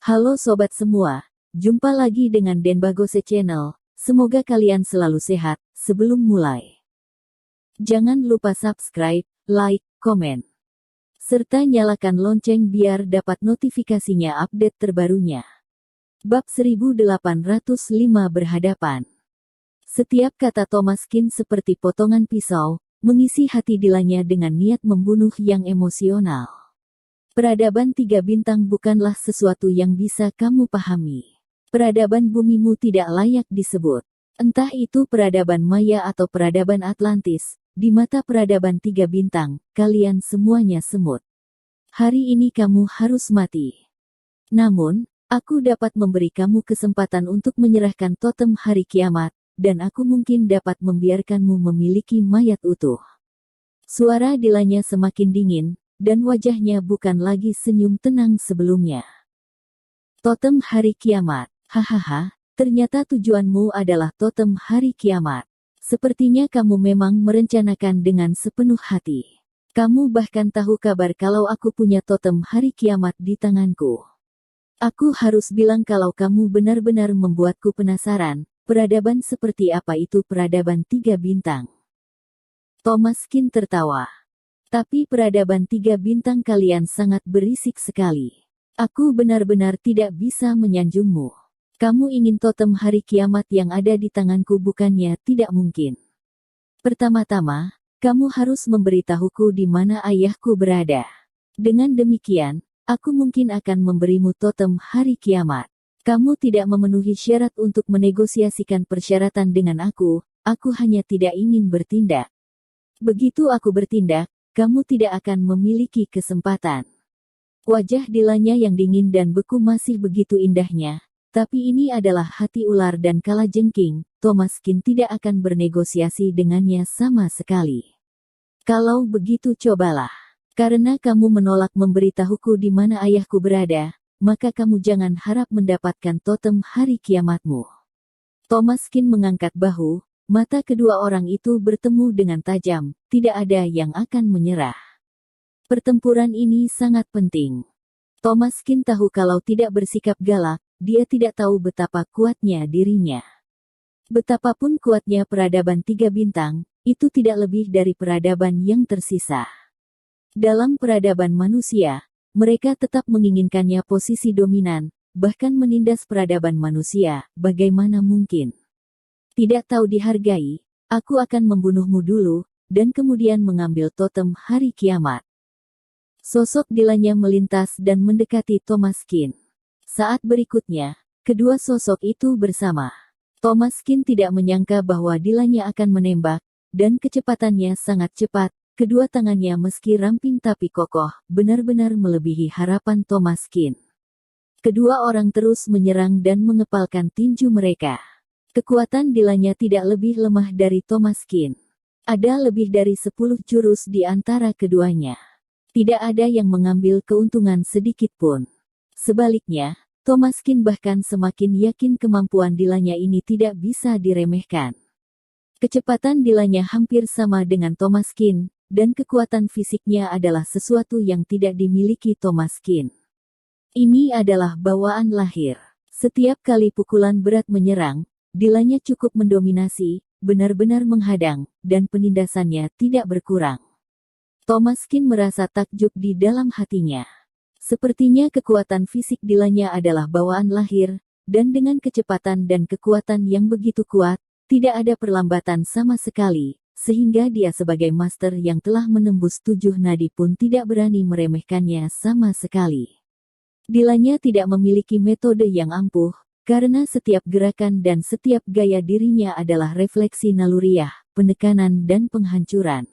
Halo sobat semua, jumpa lagi dengan Denbagose Channel. Semoga kalian selalu sehat. Sebelum mulai, jangan lupa subscribe, like, komen, serta nyalakan lonceng biar dapat notifikasinya update terbarunya. Bab 1805 Berhadapan. Setiap kata Thomaskin seperti potongan pisau, mengisi hati Dilanya dengan niat membunuh yang emosional. Peradaban 3 bintang bukanlah sesuatu yang bisa kamu pahami. Peradaban bumimu tidak layak disebut. Entah itu peradaban Maya atau peradaban Atlantis, di mata peradaban 3 bintang, kalian semuanya semut. Hari ini kamu harus mati. Namun, aku dapat memberi kamu kesempatan untuk menyerahkan totem hari kiamat, dan aku mungkin dapat membiarkanmu memiliki mayat utuh. Suara Dilanya semakin dingin, dan wajahnya bukan lagi senyum tenang sebelumnya. Totem hari kiamat. Hahaha, ternyata tujuanmu adalah totem hari kiamat. Sepertinya kamu memang merencanakan dengan sepenuh hati. Kamu bahkan tahu kabar kalau aku punya totem hari kiamat di tanganku. Aku harus bilang kalau kamu benar-benar membuatku penasaran, peradaban seperti apa itu peradaban 3 bintang. Thomaskin tertawa. Tapi peradaban 3 bintang kalian sangat berisik sekali. Aku benar-benar tidak bisa menyanjungmu. Kamu ingin totem hari kiamat yang ada di tanganku, bukannya tidak mungkin. Pertama-tama, kamu harus memberitahuku di mana ayahku berada. Dengan demikian, aku mungkin akan memberimu totem hari kiamat. Kamu tidak memenuhi syarat untuk menegosiasikan persyaratan dengan aku hanya tidak ingin bertindak. Begitu aku bertindak, kamu tidak akan memiliki kesempatan. Wajah Dilanya yang dingin dan beku masih begitu indahnya, tapi ini adalah hati ular dan kalajengking, Thomaskin tidak akan bernegosiasi dengannya sama sekali. Kalau begitu cobalah. Karena kamu menolak memberitahuku di mana ayahku berada, maka kamu jangan harap mendapatkan totem hari kiamatmu. Thomaskin mengangkat bahu. Mata kedua orang itu bertemu dengan tajam, tidak ada yang akan menyerah. Pertempuran ini sangat penting. Thomaskin tahu kalau tidak bersikap galak, dia tidak tahu betapa kuatnya dirinya. Betapapun kuatnya peradaban 3 bintang, itu tidak lebih dari peradaban yang tersisa. Dalam peradaban manusia, mereka tetap menginginkannya posisi dominan, bahkan menindas peradaban manusia, bagaimana mungkin. Tidak tahu dihargai, aku akan membunuhmu dulu, dan kemudian mengambil totem hari kiamat. Sosok Dilanya melintas dan mendekati Thomaskin. Saat berikutnya, kedua sosok itu bersama. Thomaskin tidak menyangka bahwa Dilanya akan menembak, dan kecepatannya sangat cepat, kedua tangannya meski ramping tapi kokoh, benar-benar melebihi harapan Thomaskin. Kedua orang terus menyerang dan mengepalkan tinju mereka. Kekuatan Dilanya tidak lebih lemah dari Thomaskin. Ada lebih dari 10 jurus di antara keduanya. Tidak ada yang mengambil keuntungan sedikit pun. Sebaliknya, Thomaskin bahkan semakin yakin kemampuan Dilanya ini tidak bisa diremehkan. Kecepatan Dilanya hampir sama dengan Thomaskin, dan kekuatan fisiknya adalah sesuatu yang tidak dimiliki Thomaskin. Ini adalah bawaan lahir. Setiap kali pukulan berat menyerang, Dilanya cukup mendominasi, benar-benar menghadang, dan penindasannya tidak berkurang. Thomaskin merasa takjub di dalam hatinya. Sepertinya kekuatan fisik Dilanya adalah bawaan lahir, dan dengan kecepatan dan kekuatan yang begitu kuat, tidak ada perlambatan sama sekali, sehingga dia sebagai master yang telah menembus 7 nadi pun tidak berani meremehkannya sama sekali. Dilanya tidak memiliki metode yang ampuh, karena setiap gerakan dan setiap gaya dirinya adalah refleksi naluriah, penekanan dan penghancuran.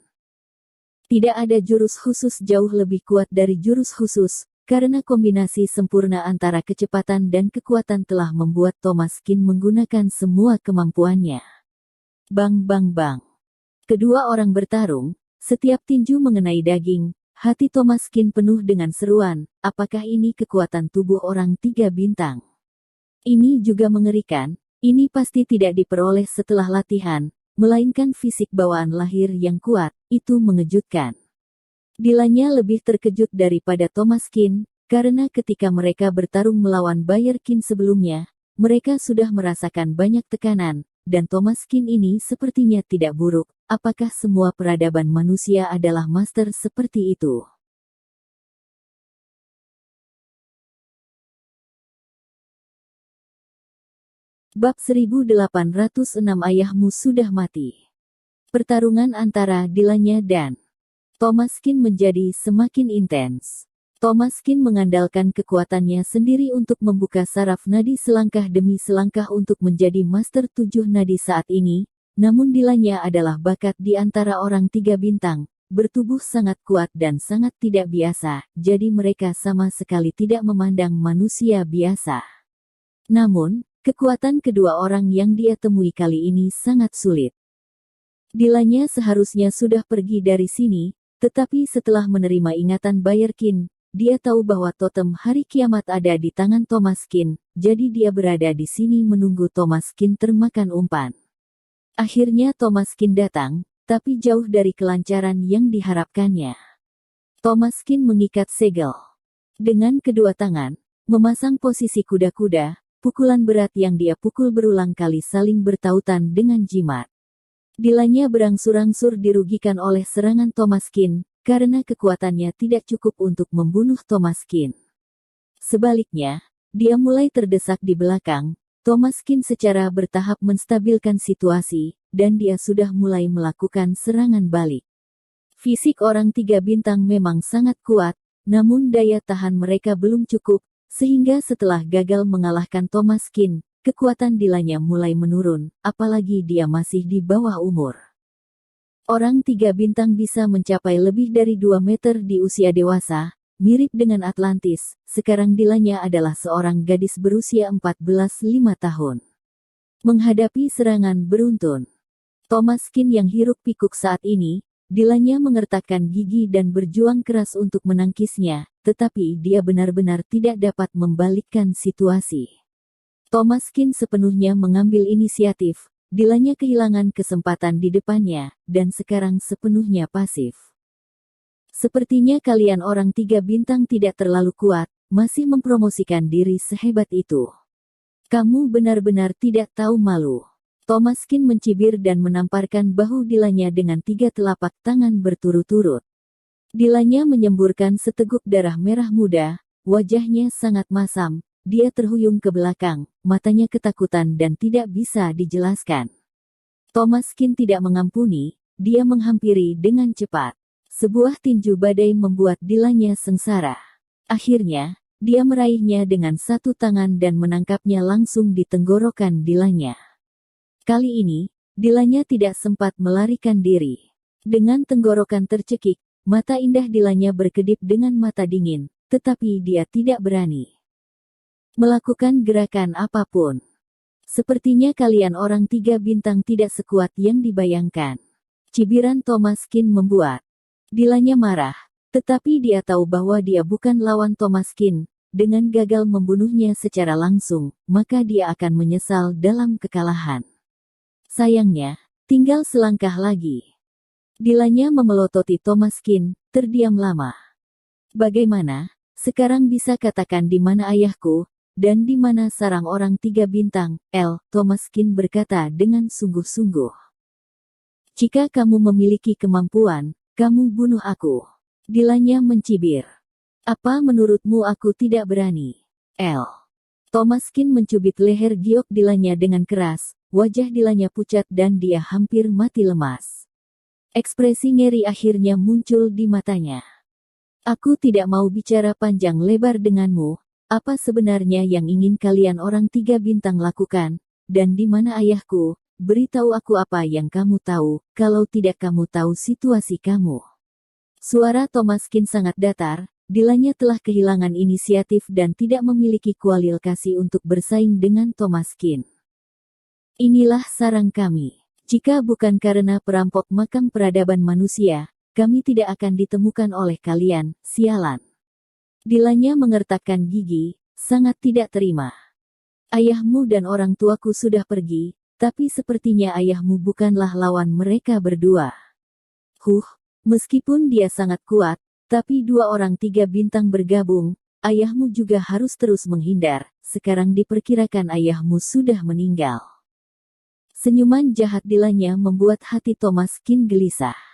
Tidak ada jurus khusus jauh lebih kuat dari jurus khusus, karena kombinasi sempurna antara kecepatan dan kekuatan telah membuat Thomaskin menggunakan semua kemampuannya. Bang bang bang. Kedua orang bertarung, setiap tinju mengenai daging, hati Thomaskin penuh dengan seruan, apakah ini kekuatan tubuh orang 3 bintang? Ini juga mengerikan, ini pasti tidak diperoleh setelah latihan, melainkan fisik bawaan lahir yang kuat, itu mengejutkan. Dilanya lebih terkejut daripada Thomaskin, karena ketika mereka bertarung melawan Bayerkin sebelumnya, mereka sudah merasakan banyak tekanan, dan Thomaskin ini sepertinya tidak buruk. Apakah semua peradaban manusia adalah master seperti itu? Bab 1806 Ayahmu sudah mati. Pertarungan antara Dilanya dan Thomaskin menjadi semakin intens. Thomaskin mengandalkan kekuatannya sendiri untuk membuka saraf nadi selangkah demi selangkah untuk menjadi Master 7 Nadi saat ini, namun Dilanya adalah bakat di antara orang 3 bintang, bertubuh sangat kuat dan sangat tidak biasa, jadi mereka sama sekali tidak memandang manusia biasa. Namun, kekuatan kedua orang yang dia temui kali ini sangat sulit. Dilanya seharusnya sudah pergi dari sini, tetapi setelah menerima ingatan Bayerkin, dia tahu bahwa totem hari kiamat ada di tangan Thomaskin, jadi dia berada di sini menunggu Thomaskin termakan umpan. Akhirnya Thomaskin datang, tapi jauh dari kelancaran yang diharapkannya. Thomaskin mengikat segel. Dengan kedua tangan, memasang posisi kuda-kuda, pukulan berat yang dia pukul berulang kali saling bertautan dengan jimat. Dilanya berangsur-angsur dirugikan oleh serangan Thomaskin, karena kekuatannya tidak cukup untuk membunuh Thomaskin. Sebaliknya, dia mulai terdesak di belakang. Thomaskin secara bertahap menstabilkan situasi, dan dia sudah mulai melakukan serangan balik. Fisik orang 3 bintang memang sangat kuat, namun daya tahan mereka belum cukup, sehingga setelah gagal mengalahkan Thomaskin, kekuatan Dilanya mulai menurun, apalagi dia masih di bawah umur. Orang 3 bintang bisa mencapai lebih dari 2 meter di usia dewasa, mirip dengan Atlantis. Sekarang Dilanya adalah seorang gadis berusia 14-5 tahun. Menghadapi serangan beruntun Thomaskin yang hiruk-pikuk saat ini, Dilanya mengertakkan gigi dan berjuang keras untuk menangkisnya, tetapi dia benar-benar tidak dapat membalikkan situasi. Thomaskin sepenuhnya mengambil inisiatif, Dilanya kehilangan kesempatan di depannya, dan sekarang sepenuhnya pasif. Sepertinya kalian orang 3 bintang tidak terlalu kuat, masih mempromosikan diri sehebat itu. Kamu benar-benar tidak tahu malu. Thomaskin mencibir dan menamparkan bahu Dilanya dengan 3 telapak tangan berturut-turut. Dilanya menyemburkan seteguk darah merah muda, wajahnya sangat masam, dia terhuyung ke belakang, matanya ketakutan dan tidak bisa dijelaskan. Thomaskin tidak mengampuni, dia menghampiri dengan cepat. Sebuah tinju badai membuat Dilanya sengsara. Akhirnya, dia meraihnya dengan satu tangan dan menangkapnya langsung di tenggorokan Dilanya. Kali ini, Dilanya tidak sempat melarikan diri. Dengan tenggorokan tercekik, mata indah Dilanya berkedip dengan mata dingin, tetapi dia tidak berani melakukan gerakan apapun. Sepertinya kalian orang 3 bintang tidak sekuat yang dibayangkan. Cibiran Thomaskin membuat Dilanya marah, tetapi dia tahu bahwa dia bukan lawan Thomaskin. Dengan gagal membunuhnya secara langsung, maka dia akan menyesal dalam kekalahan. Sayangnya, tinggal selangkah lagi. Dilanya memelototi Thomaskin, terdiam lama. Bagaimana, sekarang bisa katakan di mana ayahku, dan di mana sarang orang 3 bintang, Thomaskin berkata dengan sungguh-sungguh. Jika kamu memiliki kemampuan, kamu bunuh aku. Dilanya mencibir. Apa menurutmu aku tidak berani? Thomaskin mencubit leher giok Dilanya dengan keras, wajah Dilanya pucat dan dia hampir mati lemas. Ekspresi ngeri akhirnya muncul di matanya. Aku tidak mau bicara panjang lebar denganmu, apa sebenarnya yang ingin kalian orang 3 bintang lakukan, dan di mana ayahku, beritahu aku apa yang kamu tahu, kalau tidak kamu tahu situasi kamu. Suara Thomaskin sangat datar, Dilanya telah kehilangan inisiatif dan tidak memiliki kualifikasi untuk bersaing dengan Thomaskin. Inilah sarang kami. Jika bukan karena perampok makam peradaban manusia, kami tidak akan ditemukan oleh kalian, sialan. Dilanya mengertakkan gigi, sangat tidak terima. Ayahmu dan orang tuaku sudah pergi, tapi sepertinya ayahmu bukanlah lawan mereka berdua. Meskipun dia sangat kuat, tapi 2 orang 3 bintang bergabung, Ayahmu juga harus terus menghindar, sekarang diperkirakan ayahmu sudah meninggal. Senyuman jahat Dilanya membuat hati Thomas Kin gelisah.